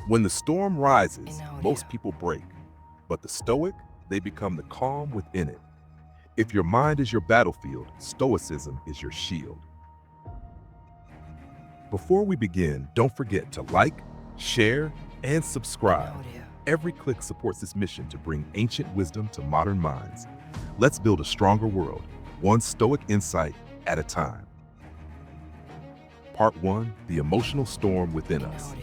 When the storm rises, most people break, but the Stoic, they become the calm within it. If your mind is your battlefield, Stoicism is your shield. Before we begin, don't forget to like, share, and subscribe. Every click supports this mission to bring ancient wisdom to modern minds. Let's build a stronger world, one Stoic insight at a time. Part 1, the emotional storm within us.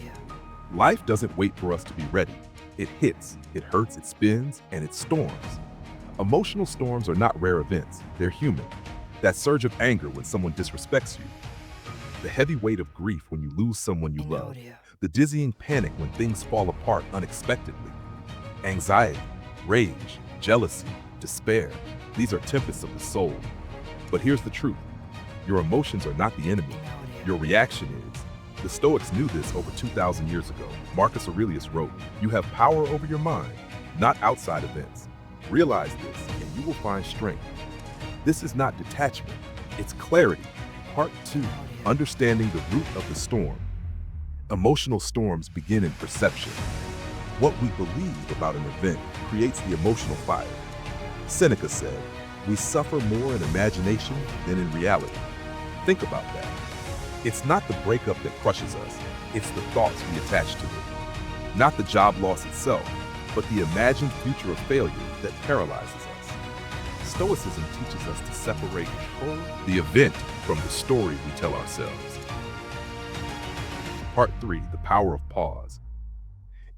Life doesn't wait for us to be ready. It hits, it hurts, it spins, and it storms. Emotional storms are not rare events, they're human. That surge of anger when someone disrespects you, the heavy weight of grief when you lose someone you love, the dizzying panic when things fall apart unexpectedly, anxiety, rage, jealousy, despair, these are tempests of the soul. But here's the truth, your emotions are not the enemy, your reaction is. The Stoics knew this over 2,000 years ago. Marcus Aurelius wrote, "You have power over your mind, not outside events. Realize this, and you will find strength." This is not detachment, it's clarity. Part 2, understanding the root of the storm. Emotional storms begin in perception. What we believe about an event creates the emotional fire. Seneca said, "We suffer more in imagination than in reality." Think about that. It's not the breakup that crushes us, it's the thoughts we attach to it. Not the job loss itself, but the imagined future of failure that paralyzes us. Stoicism teaches us to separate the event from the story we tell ourselves. Part 3, the power of pause.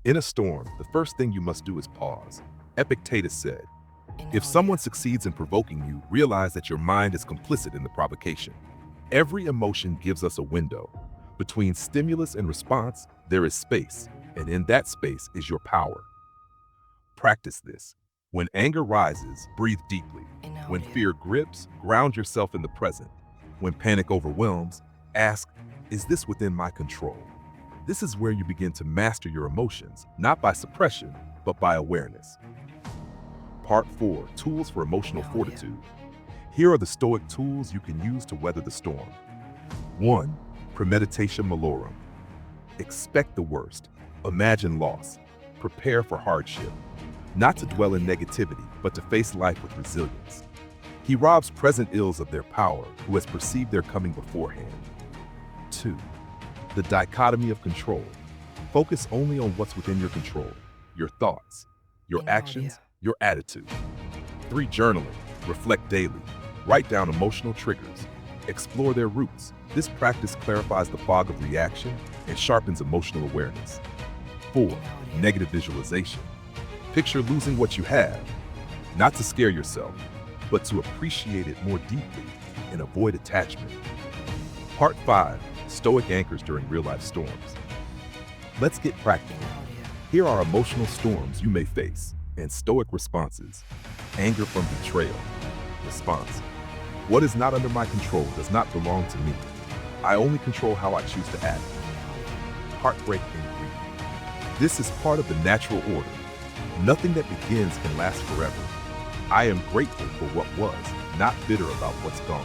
In a storm, the first thing you must do is pause. Epictetus said, "If someone succeeds in provoking you, realize that your mind is complicit in the provocation." Every emotion gives us a window. Between stimulus and response, there is space, and in that space is your power. Practice this. When anger rises, breathe deeply. When fear grips, ground yourself in the present. When panic overwhelms, ask, "Is this within my control?" This is where you begin to master your emotions, not by suppression, but by awareness. Part 4, tools for emotional fortitude. Here are the Stoic tools you can use to weather the storm. 1. Premeditatio Malorum. Expect the worst. Imagine loss. Prepare for hardship. Not to dwell in negativity, but to face life with resilience. He robs present ills of their power who has perceived their coming beforehand. 2. The dichotomy of control. Focus only on what's within your control. Your thoughts, your actions, your attitude. 3. Journaling. Reflect daily. Write down emotional triggers. Explore their roots. This practice clarifies the fog of reaction and sharpens emotional awareness. 4. Negative visualization. Picture losing what you have, not to scare yourself, but to appreciate it more deeply and avoid attachment. Part 5, Stoic anchors during real-life storms. Let's get practical. Here are emotional storms you may face and Stoic responses. Anger from betrayal. Response: what is not under my control does not belong to me. I only control how I choose to act. Heartbreak and grief. This is part of the natural order. Nothing that begins can last forever. I am grateful for what was, not bitter about what's gone.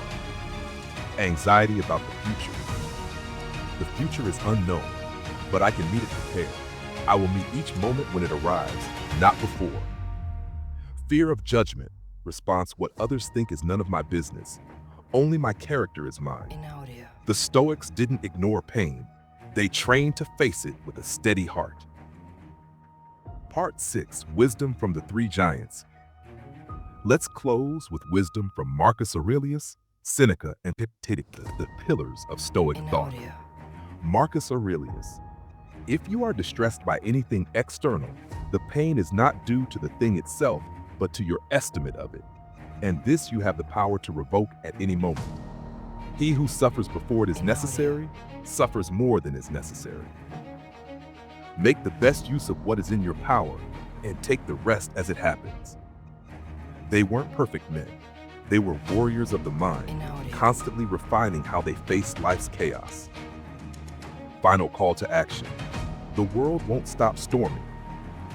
Anxiety about the future. The future is unknown, but I can meet it prepared. I will meet each moment when it arrives, not before. Fear of judgment. Response: what others think is none of my business. Only my character is mine. The Stoics didn't ignore pain. They trained to face it with a steady heart. Part 6, wisdom from the 3 giants. Let's close with wisdom from Marcus Aurelius, Seneca, and Epictetus, the pillars of Stoic thought. Marcus Aurelius: if you are distressed by anything external, the pain is not due to the thing itself, but to your estimate of it. And this you have the power to revoke at any moment. He who suffers before it is necessary, suffers more than is necessary. Make the best use of what is in your power, and take the rest as it happens. They weren't perfect men. They were warriors of the mind, constantly refining how they faced life's chaos. Final call to action. The world won't stop storming,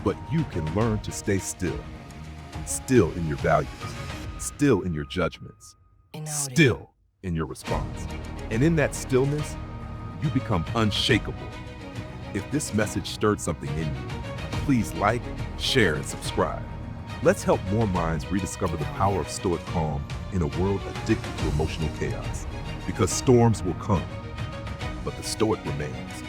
but you can learn to stay still. Still in your values, still in your judgments, still in your response. And in that stillness, you become unshakable. If this message stirred something in you, please like, share, and subscribe. Let's help more minds rediscover the power of Stoic calm in a world addicted to emotional chaos. Because storms will come, but the Stoic remains.